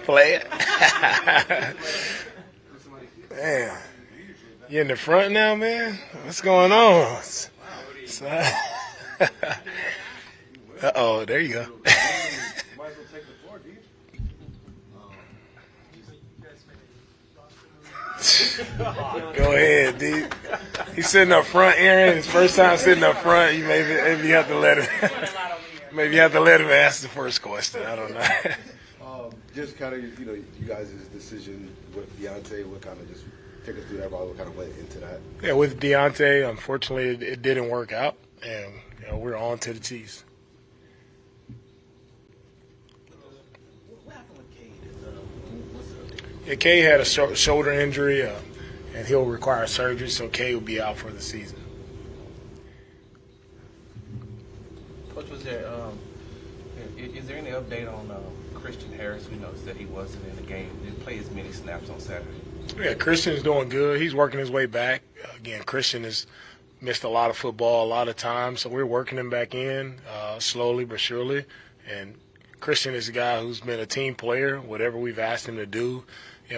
Play it. Man, you in the front now, man? What's going on? Uh-oh, there you go. Go ahead, D. He's sitting up front, Aaron. His first time sitting up front. You maybe you have to let him. Maybe you have to let him ask the first question. I don't know. Just kind of, you guys' decision with Diontae. What kind of just take us through that? What kind of went into that? Yeah, with Diontae, unfortunately, it didn't work out, and we're on to the Chiefs. Yeah, Kay had a shoulder injury, and he'll require surgery, so Kay will be out for the season. Coach, is there any update on Christian Harris? We noticed that he wasn't in the game. Didn't play as many snaps on Saturday. Yeah, Christian's doing good. He's working his way back. Again, Christian has missed a lot of football a lot of times, so we're working him back in slowly but surely. And Christian is a guy who's been a team player. Whatever we've asked him to do,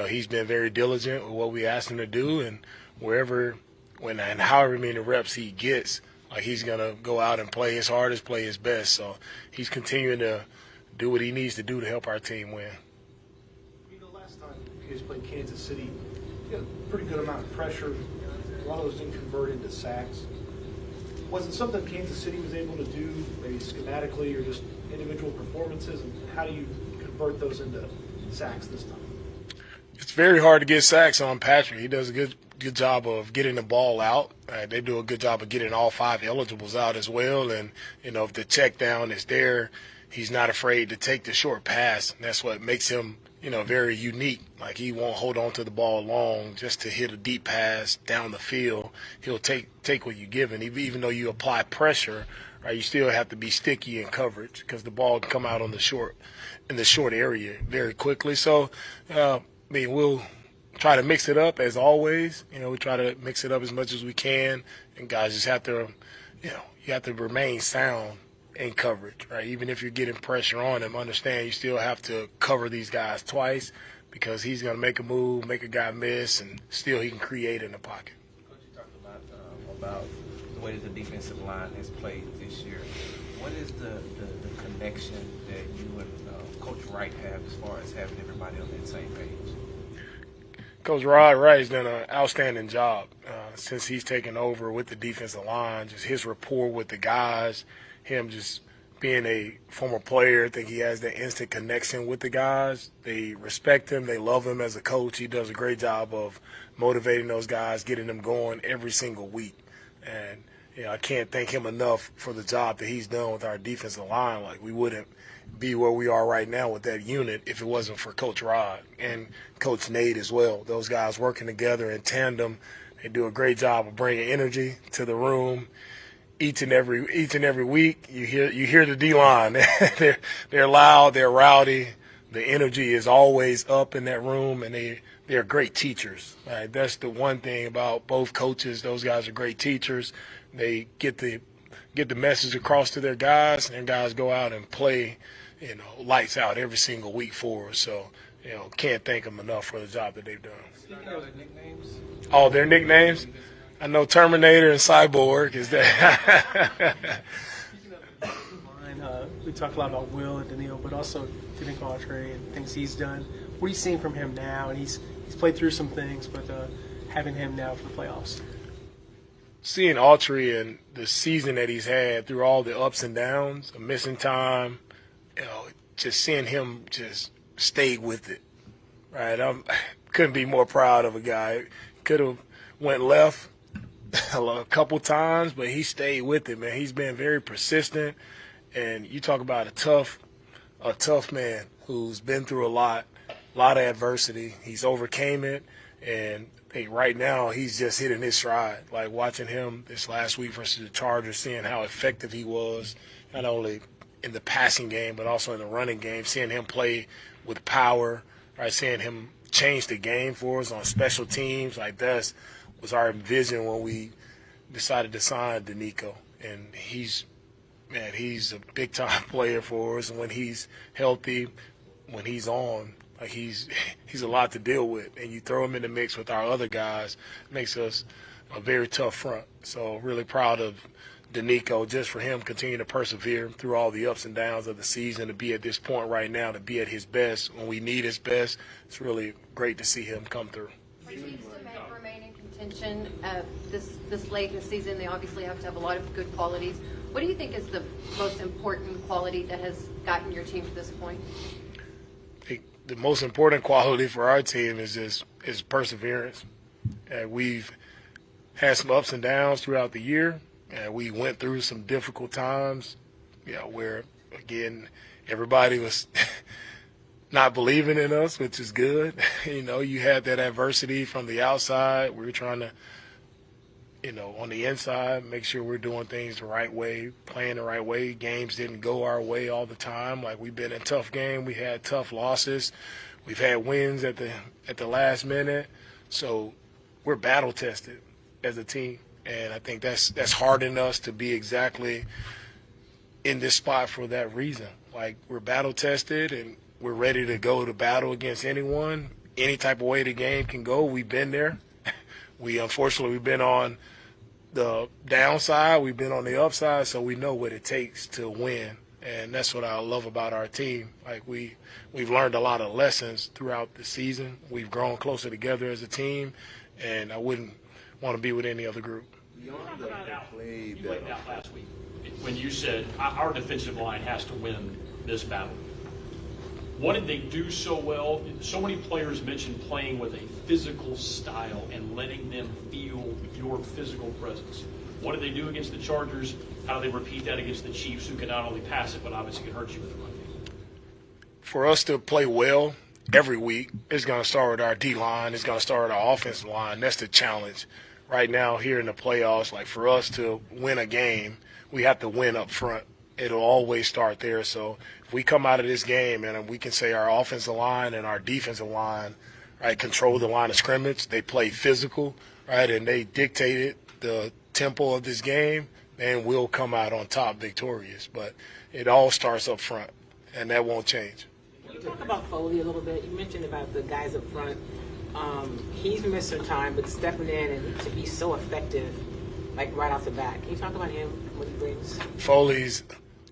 he's been very diligent with what we asked him to do, and however many reps he gets, he's gonna go out and play his hardest, play his best. So he's continuing to do what he needs to do to help our team win. Last time you guys played Kansas City, you had a pretty good amount of pressure. A lot of those didn't convert into sacks. Was it something Kansas City was able to do, maybe schematically or just individual performances, and how do you convert those into sacks this time? It's very hard to get sacks on Patrick. He does a good job of getting the ball out. They do a good job of getting all five eligibles out as well. And, if the check down is there, he's not afraid to take the short pass. And that's what makes him, very unique. Like, he won't hold on to the ball long just to hit a deep pass down the field. He'll take what you give him. Even though you apply pressure, right, you still have to be sticky in coverage because the ball can come out in the short area very quickly. So, we'll try to mix it up as always. We try to mix it up as much as we can, and guys just have to, you have to remain sound in coverage, right? Even if you're getting pressure on him, understand you still have to cover these guys twice because he's going to make a move, make a guy miss, and still he can create in the pocket. Coach, you talked about the way that the defensive line has played this year. What is the connection that you and Coach Wright have as far as having everybody on that same page? Coach Wright has done an outstanding job since he's taken over with the defensive line. Just his rapport with the guys, him just being a former player, I think he has that instant connection with the guys. They respect him. They love him as a coach. He does a great job of motivating those guys, getting them going every single week. And, I can't thank him enough for the job that he's done with our defensive line. Like, we wouldn't be where we are right now with that unit if it wasn't for Coach Rod and Coach Nate as well. Those guys working together in tandem, they do a great job of bringing energy to the room. Each and every week, you hear the D-line. they're loud, they're rowdy. The energy is always up in that room, and they're great teachers. Right? That's the one thing about both coaches. Those guys are great teachers. They get the message across to their guys, and guys go out and play, lights out every single week for us. So, can't thank them enough for the job that they've done. Speaking of nicknames. Oh, their nicknames? I know Terminator and Cyborg is that. Speaking of the line, we talked a lot about Will and Daniil, but also DeMeco Ryans and things he's done. What are you seeing from him now? And he's played through some things, but having him now for the playoffs. Seeing Autry and the season that he's had through all the ups and downs, a missing time, just seeing him just stay with it, right? I couldn't be more proud of a guy. Could have went left a couple times, but he stayed with it, man. He's been very persistent, and you talk about a tough man who's been through a lot of adversity. He's overcame it, and right now he's just hitting his stride. Like, watching him this last week versus the Chargers, seeing how effective he was, not only in the passing game but also in the running game, seeing him play with power, right? Seeing him change the game for us on special teams. Like, that was our vision when we decided to sign DeMeco. And he's a big-time player for us. And when he's healthy, when he's on, Like he's a lot to deal with, and you throw him in the mix with our other guys, makes us a very tough front. So really proud of DeMeco just for him continuing to persevere through all the ups and downs of the season, to be at this point right now, to be at his best when we need his best. It's really great to see him come through. For teams to remain in contention this late in the season, they obviously have to have a lot of good qualities. What do you think is the most important quality that has gotten your team to this point? The most important quality for our team is perseverance. We've had some ups and downs throughout the year, and we went through some difficult times, where, again, everybody was not believing in us, which is good. You had that adversity from the outside. We were trying to, on the inside, make sure we're doing things the right way, playing the right way. Games didn't go our way all the time. Like, we've been in tough games. We had tough losses. We've had wins at the last minute. So we're battle-tested as a team. And I think that's hardened us to be exactly in this spot for that reason. Like, we're battle-tested, and we're ready to go to battle against anyone. Any type of way the game can go, we've been there. Unfortunately, we've been on the downside, we've been on the upside, so we know what it takes to win. And that's what I love about our team. Like, we've learned a lot of lessons throughout the season. We've grown closer together as a team, and I wouldn't want to be with any other group. Beyond the play You laid out last week when you said our defensive line has to win this battle. What did they do so well? So many players mentioned playing with a physical style and letting them feel your physical presence. What did they do against the Chargers? How do they repeat that against the Chiefs, who can not only pass it but obviously can hurt you with the run game? For us to play well every week, it's going to start with our D-line. It's going to start with our offensive line. That's the challenge. Right now here in the playoffs, like, for us to win a game, we have to win up front. It'll always start there. So if we come out of this game and we can say our offensive line and our defensive line, right, control the line of scrimmage, they play physical, right, and they dictated the tempo of this game, then we'll come out on top victorious. But it all starts up front, and that won't change. Can you talk about Foley a little bit? You mentioned about the guys up front. He's missed some time, but stepping in and to be so effective, like right off the bat. Can you talk about him, what he brings? Foley's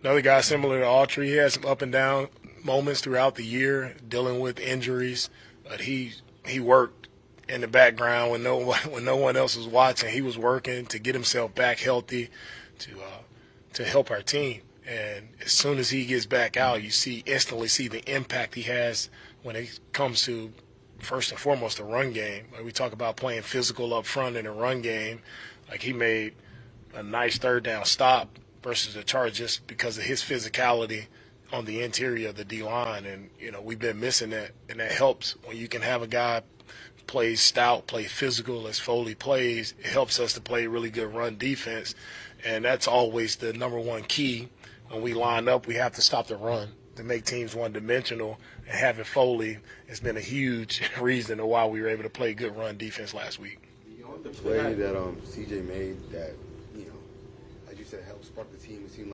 another guy similar to Autry. He had some up and down moments throughout the year, dealing with injuries, but he worked in the background when no one else was watching. He was working to get himself back healthy, to help our team. And as soon as he gets back out, you instantly see the impact he has when it comes to, first and foremost, the run game. Like, we talk about playing physical up front in the run game. Like, he made a nice third down stop versus the Chargers just because of his physicality on the interior of the D-line. And, we've been missing that, and that helps when you can have a guy play stout, play physical as Foley plays. It helps us to play really good run defense, and that's always the number one key. When we line up, we have to stop the run to make teams one-dimensional, and having Foley has been a huge reason to why we were able to play good run defense last week. Beyond the play that CJ made that, like you said, helped spark the team, it seemed